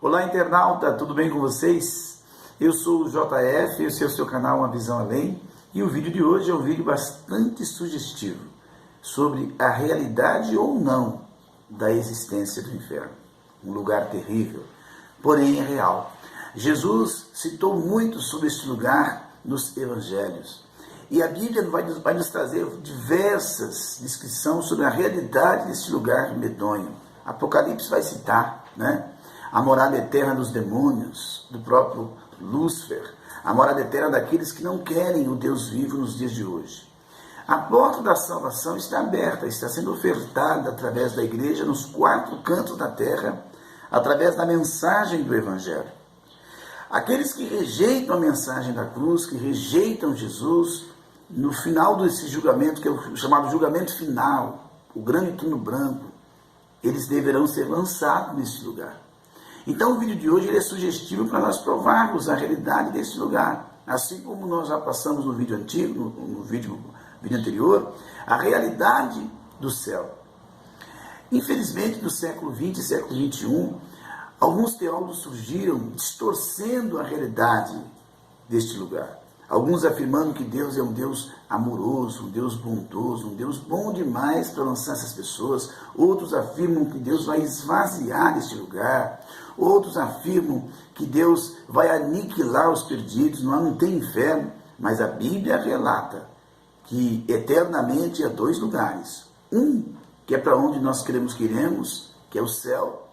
Olá, internauta, tudo bem com vocês? Eu sou o JF, esse é o seu canal Uma Visão Além, e o vídeo de hoje é um vídeo bastante sugestivo sobre a realidade ou não da existência do inferno. Um lugar terrível, porém é real. Jesus citou muito sobre este lugar nos evangelhos. E a Bíblia vai nos trazer diversas descrições sobre a realidade deste lugar medonho. Apocalipse vai citar, a morada eterna dos demônios, do próprio Lúcifer, a morada eterna daqueles que não querem o Deus vivo nos dias de hoje. A porta da salvação está aberta, está sendo ofertada através da igreja nos 4 cantos da terra, através da mensagem do Evangelho. Aqueles que rejeitam a mensagem da cruz, que rejeitam Jesus, no final desse julgamento, que é o chamado julgamento final, o grande trono branco, eles deverão ser lançados nesse lugar. Então o vídeo de hoje é sugestivo para nós provarmos a realidade desse lugar. Assim como nós já passamos no vídeo antigo, no vídeo anterior, a realidade do céu. Infelizmente, no século XX e século XXI, alguns teólogos surgiram distorcendo a realidade deste lugar. Alguns afirmando que Deus é um Deus amoroso, um Deus bondoso, um Deus bom demais para lançar essas pessoas. Outros afirmam que Deus vai esvaziar este lugar. Outros afirmam que Deus vai aniquilar os perdidos, não tem inferno. Mas a Bíblia relata que eternamente há 2 lugares. Um, que é para onde nós queremos que iremos, que é o céu,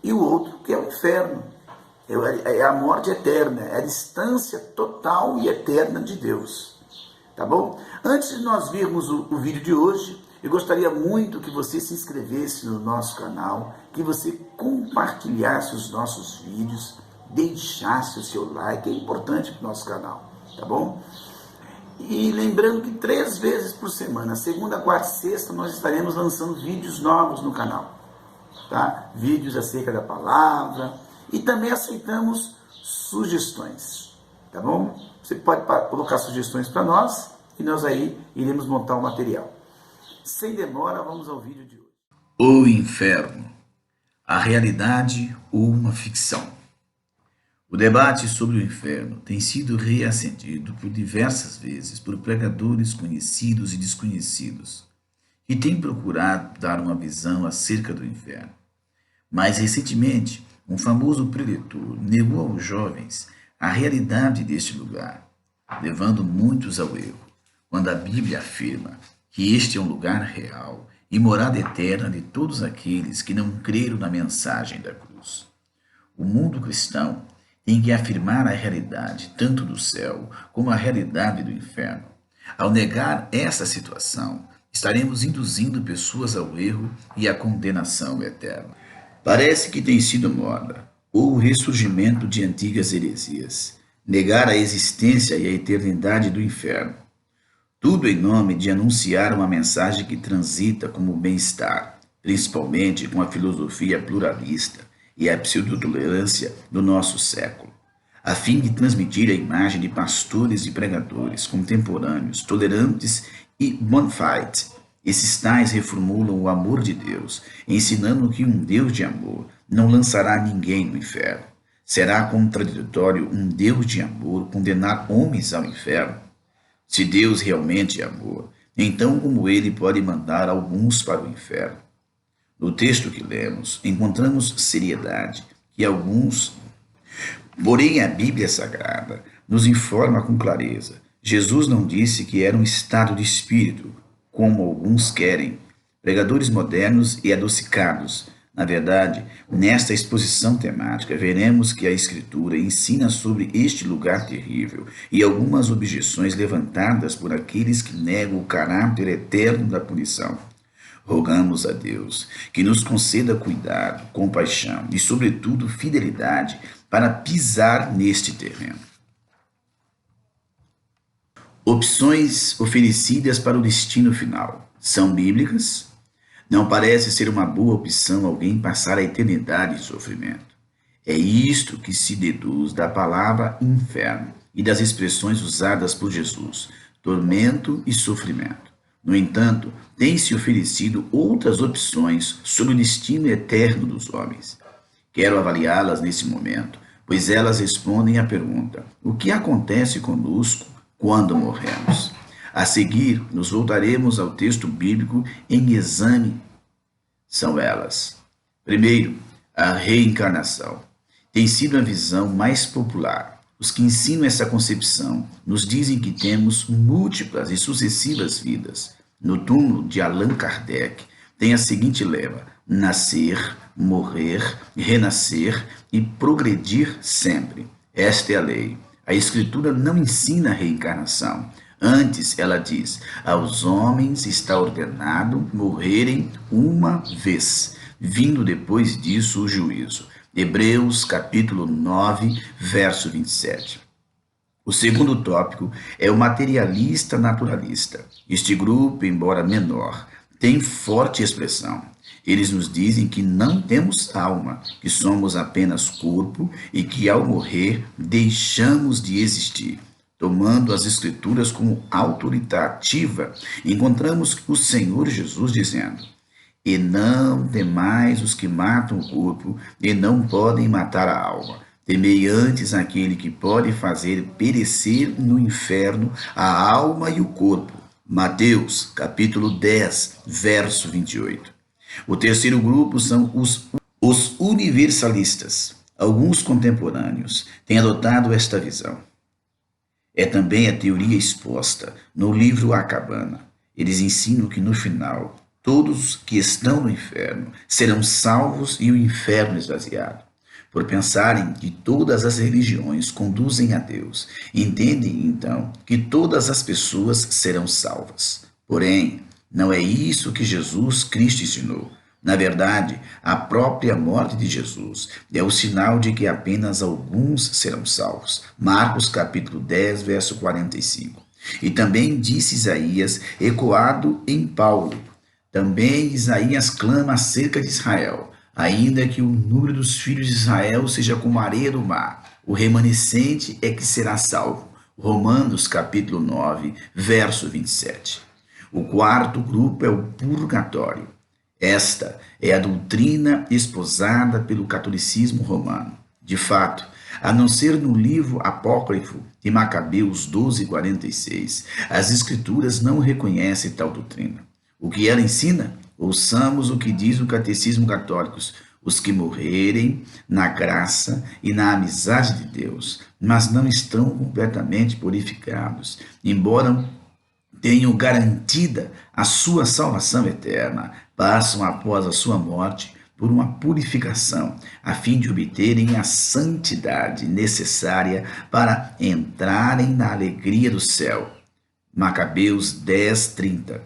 e o outro, que é o inferno. É a morte eterna, é a distância total e eterna de Deus. Tá bom? Antes de nós virmos o vídeo de hoje, eu gostaria muito que você se inscrevesse no nosso canal, que você compartilhasse os nossos vídeos, deixasse o seu like, é importante para o nosso canal, tá bom? E lembrando que 3 vezes por semana, segunda, quarta e sexta, nós estaremos lançando vídeos novos no canal, tá? Vídeos acerca da palavra, e também aceitamos sugestões, tá bom? Você pode colocar sugestões para nós e nós aí iremos montar o material. Sem demora, vamos ao vídeo de hoje. O inferno, a realidade ou uma ficção? O debate sobre o inferno tem sido reacendido por diversas vezes por pregadores conhecidos e desconhecidos, que têm procurado dar uma visão acerca do inferno. Mais recentemente, um famoso preletor negou aos jovens a realidade deste lugar, levando muitos ao erro, quando a Bíblia afirma que este é um lugar real e morada eterna de todos aqueles que não creram na mensagem da cruz. O mundo cristão tem que afirmar a realidade tanto do céu como a realidade do inferno. Ao negar essa situação, estaremos induzindo pessoas ao erro e à condenação eterna. Parece que tem sido moda, ou o ressurgimento de antigas heresias, negar a existência e a eternidade do inferno. Tudo em nome de anunciar uma mensagem que transita como bem-estar, principalmente com a filosofia pluralista e a pseudotolerância do nosso século, a fim de transmitir a imagem de pastores e pregadores contemporâneos, tolerantes e bona fide. Esses tais reformulam o amor de Deus, ensinando que um Deus de amor não lançará ninguém no inferno. Será contraditório um Deus de amor condenar homens ao inferno? Se Deus realmente é amor, então como ele pode mandar alguns para o inferno? No texto que lemos, encontramos seriedade que alguns... Porém, a Bíblia Sagrada nos informa com clareza. Jesus não disse que era um estado de espírito, como alguns querem, pregadores modernos e adocicados. Na verdade, nesta exposição temática, veremos que a Escritura ensina sobre este lugar terrível e algumas objeções levantadas por aqueles que negam o caráter eterno da punição. Rogamos a Deus que nos conceda cuidado, compaixão e, sobretudo, fidelidade para pisar neste terreno. Opções oferecidas para o destino final são bíblicas? Não parece ser uma boa opção alguém passar a eternidade em sofrimento. É isto que se deduz da palavra inferno e das expressões usadas por Jesus, tormento e sofrimento. No entanto, tem-se oferecido outras opções sobre o destino eterno dos homens. Quero avaliá-las nesse momento, pois elas respondem à pergunta: o que acontece conosco quando morremos? A seguir, nos voltaremos ao texto bíblico em exame. São elas. Primeiro, a reencarnação. Tem sido a visão mais popular. Os que ensinam essa concepção nos dizem que temos múltiplas e sucessivas vidas. No túmulo de Allan Kardec, tem a seguinte lema: nascer, morrer, renascer e progredir sempre. Esta é a lei. A Escritura não ensina a reencarnação. Antes, ela diz: aos homens está ordenado morrerem uma vez, vindo depois disso o juízo. Hebreus capítulo 9, verso 27. O segundo tópico é o materialista naturalista. Este grupo, embora menor, tem forte expressão. Eles nos dizem que não temos alma, que somos apenas corpo e que ao morrer deixamos de existir. Tomando as Escrituras como autoritativa, encontramos o Senhor Jesus dizendo: e não temais os que matam o corpo e não podem matar a alma. Temei antes aquele que pode fazer perecer no inferno a alma e o corpo. Mateus, capítulo 10, verso 28. O terceiro grupo são os universalistas. Alguns contemporâneos têm adotado esta visão. É também a teoria exposta no livro A Cabana. Eles ensinam que no final, todos que estão no inferno serão salvos e o inferno esvaziado. Por pensarem que todas as religiões conduzem a Deus, entendem então que todas as pessoas serão salvas. Porém, não é isso que Jesus Cristo ensinou. Na verdade, a própria morte de Jesus é o sinal de que apenas alguns serão salvos. Marcos capítulo 10, verso 45. E também disse Isaías, ecoado em Paulo. Também Isaías clama acerca de Israel: ainda que o número dos filhos de Israel seja como a areia do mar, o remanescente é que será salvo. Romanos capítulo 9, verso 27. O quarto grupo é o purgatório. Esta é a doutrina esposada pelo catolicismo romano. De fato, a não ser no livro apócrifo de Macabeus 12:46, as Escrituras não reconhecem tal doutrina. O que ela ensina? Ouçamos o que diz o Catecismo Católico: os que morrerem na graça e na amizade de Deus, mas não estão completamente purificados, embora tenham garantida a sua salvação eterna, passam após a sua morte por uma purificação, a fim de obterem a santidade necessária para entrarem na alegria do céu. Macabeus 10:30.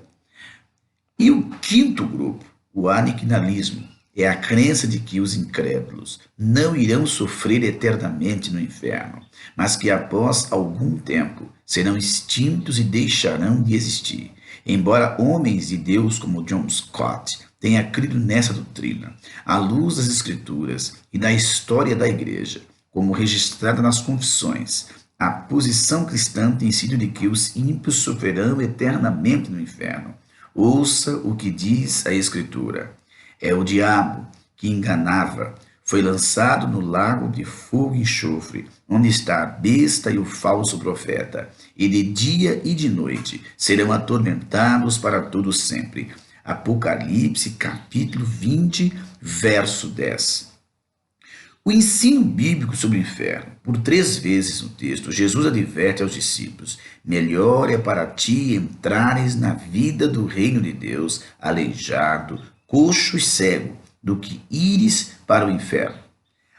E o quinto grupo, o aniquilismo, é a crença de que os incrédulos não irão sofrer eternamente no inferno, mas que após algum tempo serão extintos e deixarão de existir. Embora homens de Deus como John Scott tenha crido nessa doutrina, à luz das Escrituras e da história da Igreja, como registrada nas confissões, a posição cristã tem sido de que os ímpios sofrerão eternamente no inferno. Ouça o que diz a Escritura: é o diabo que enganava, foi lançado no lago de fogo e enxofre, onde está a besta e o falso profeta, e de dia e de noite serão atormentados para todo sempre. Apocalipse capítulo 20, verso 10. O ensino bíblico sobre o inferno. Por 3 vezes no texto, Jesus adverte aos discípulos: melhor é para ti entrares na vida do reino de Deus aleijado, coxo e cego, do que ires para o inferno.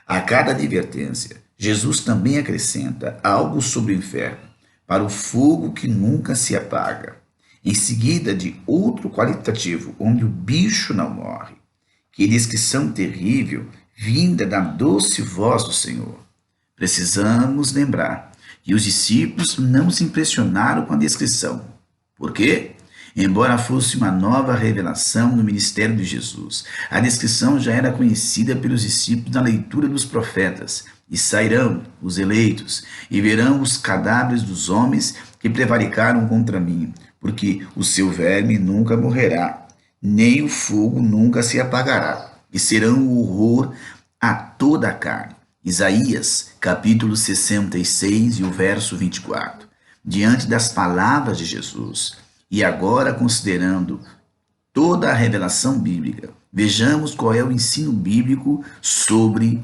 A cada advertência, Jesus também acrescenta algo sobre o inferno: para o fogo que nunca se apaga. Em seguida, de outro qualitativo, onde o bicho não morre. Que descrição terrível, vinda da doce voz do Senhor. Precisamos lembrar que os discípulos não se impressionaram com a descrição. Por quê? Embora fosse uma nova revelação no ministério de Jesus, a descrição já era conhecida pelos discípulos na leitura dos profetas. E sairão os eleitos, e verão os cadáveres dos homens que prevaricaram contra mim, porque o seu verme nunca morrerá, nem o fogo nunca se apagará, e serão o horror a toda a carne. Isaías, capítulo 66 e o verso 24. Diante das palavras de Jesus, e agora considerando toda a revelação bíblica, vejamos qual é o ensino bíblico sobre.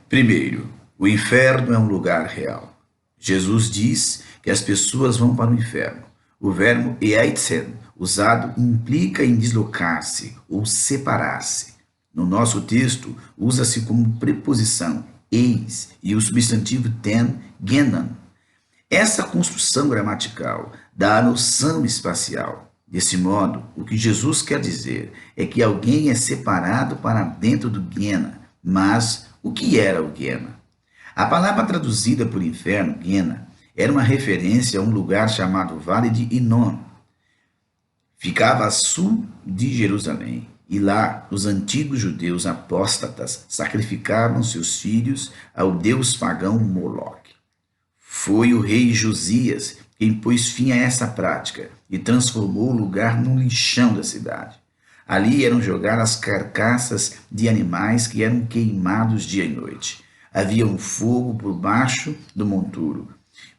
Primeiro, o inferno é um lugar real. Jesus diz que as pessoas vão para o inferno. O verbo eitzen, usado, implica em deslocar-se ou separar-se. No nosso texto, usa-se como preposição eis e o substantivo ten, genan. Essa construção gramatical dá a noção espacial. Desse modo, o que Jesus quer dizer é que alguém é separado para dentro do Guiena. Mas o que era o Guiena? A palavra traduzida por inferno, Guiena, era uma referência a um lugar chamado Vale de Inon. Ficava a sul de Jerusalém. E lá, os antigos judeus apóstatas sacrificavam seus filhos ao deus pagão Moloque. Foi o rei Josias quem pôs fim a essa prática e transformou o lugar num lixão da cidade. Ali eram jogadas carcaças de animais que eram queimados dia e noite. Havia um fogo por baixo do monturo.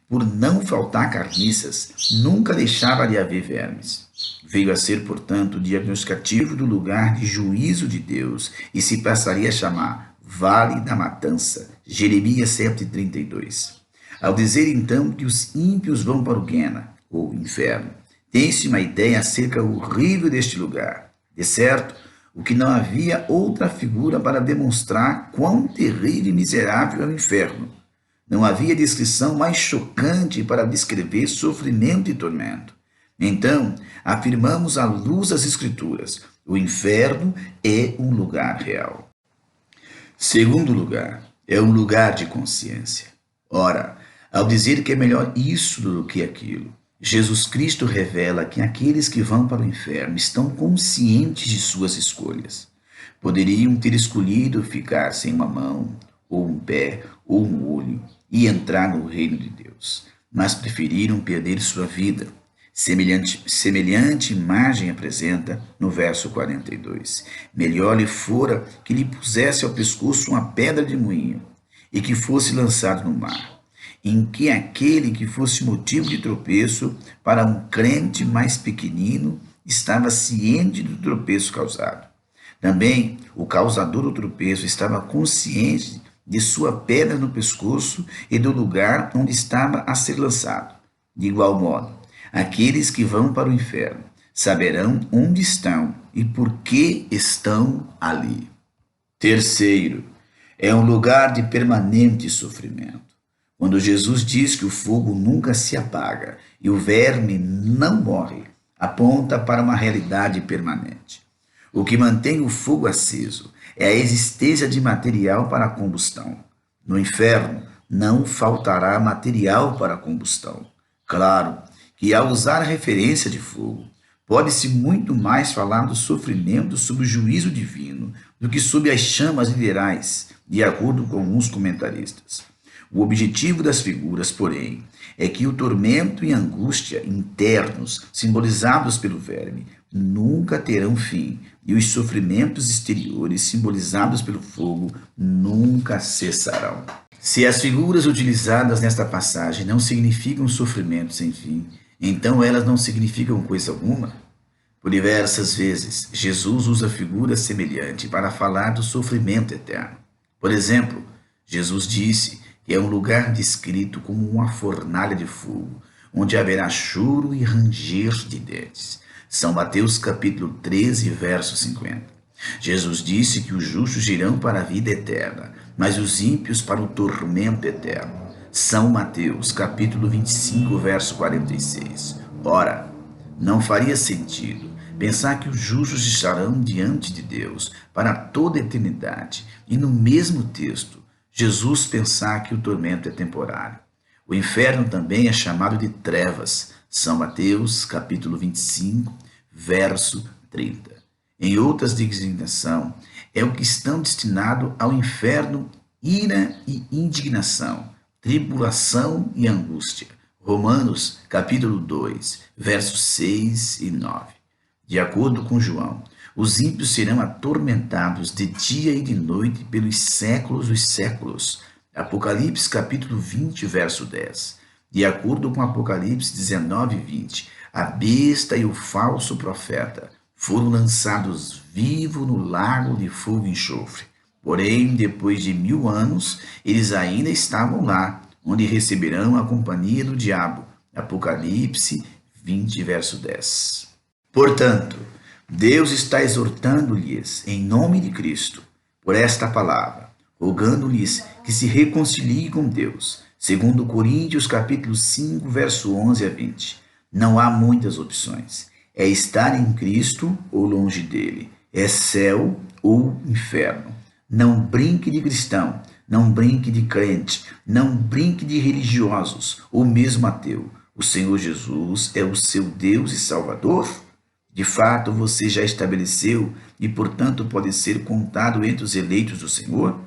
Por não faltar carniças, nunca deixava de haver vermes. Veio a ser, portanto, diagnosticativo do lugar de juízo de Deus e se passaria a chamar Vale da Matança, Jeremias 7,32. Ao dizer então que os ímpios vão para o Guiena, ou inferno, tem-se uma ideia acerca horrível deste lugar. De certo, o que não havia outra figura para demonstrar quão terrível e miserável é o inferno. Não havia descrição mais chocante para descrever sofrimento e tormento. Então, afirmamos à luz das Escrituras, o inferno é um lugar real. Segundo lugar, é um lugar de consciência. Ora, ao dizer que é melhor isso do que aquilo, Jesus Cristo revela que aqueles que vão para o inferno estão conscientes de suas escolhas. Poderiam ter escolhido ficar sem uma mão, ou um pé, ou um olho, e entrar no reino de Deus, mas preferiram perder sua vida. Semelhante imagem apresenta no verso 42. Melhor lhe fora que lhe pusesse ao pescoço uma pedra de moinho e que fosse lançado no mar, em que aquele que fosse motivo de tropeço para um crente mais pequenino estava ciente do tropeço causado. Também o causador do tropeço estava consciente de sua pedra no pescoço e do lugar onde estava a ser lançado. De igual modo, aqueles que vão para o inferno saberão onde estão e por que estão ali. Terceiro, é um lugar de permanente sofrimento. Quando Jesus diz que o fogo nunca se apaga e o verme não morre, aponta para uma realidade permanente. O que mantém o fogo aceso é a existência de material para a combustão. No inferno, não faltará material para a combustão. Claro que, ao usar a referência de fogo, pode-se muito mais falar do sofrimento sob o juízo divino do que sob as chamas literais, de acordo com alguns comentaristas. O objetivo das figuras, porém, é que o tormento e angústia internos, simbolizados pelo verme, nunca terão fim, e os sofrimentos exteriores, simbolizados pelo fogo, nunca cessarão. Se as figuras utilizadas nesta passagem não significam sofrimento sem fim, então elas não significam coisa alguma? Por diversas vezes, Jesus usa figura semelhante para falar do sofrimento eterno. Por exemplo, Jesus disse que é um lugar descrito como uma fornalha de fogo, onde haverá choro e ranger de dentes. São Mateus capítulo 13, verso 50. Jesus disse que os justos irão para a vida eterna, mas os ímpios para o tormento eterno. São Mateus capítulo 25, verso 46. Ora, não faria sentido pensar que os justos estarão diante de Deus para toda a eternidade e no mesmo texto Jesus pensar que o tormento é temporário. O inferno também é chamado de trevas. São Mateus, capítulo 25, verso 30. Em outras designação, é o que estão destinados ao inferno ira e indignação, tribulação e angústia. Romanos, capítulo 2, versos 6 e 9. De acordo com João, Os ímpios serão atormentados de dia e de noite pelos séculos dos séculos. Apocalipse capítulo 20, verso 10. De acordo com Apocalipse 19, 20, a besta e o falso profeta foram lançados vivos no lago de fogo e enxofre. Porém, depois de 1000 anos, eles ainda estavam lá, onde receberão a companhia do diabo. Apocalipse 20, verso 10. Portanto, Deus está exortando-lhes, em nome de Cristo, por esta palavra, rogando-lhes que se reconciliem com Deus. Segundo Coríntios capítulo 5, verso 11 a 20. Não há muitas opções. É estar em Cristo ou longe dele. É céu ou inferno. Não brinque de cristão, não brinque de crente, não brinque de religiosos ou mesmo ateu. O Senhor Jesus é o seu Deus e Salvador? De fato, você já estabeleceu e, portanto, pode ser contado entre os eleitos do Senhor?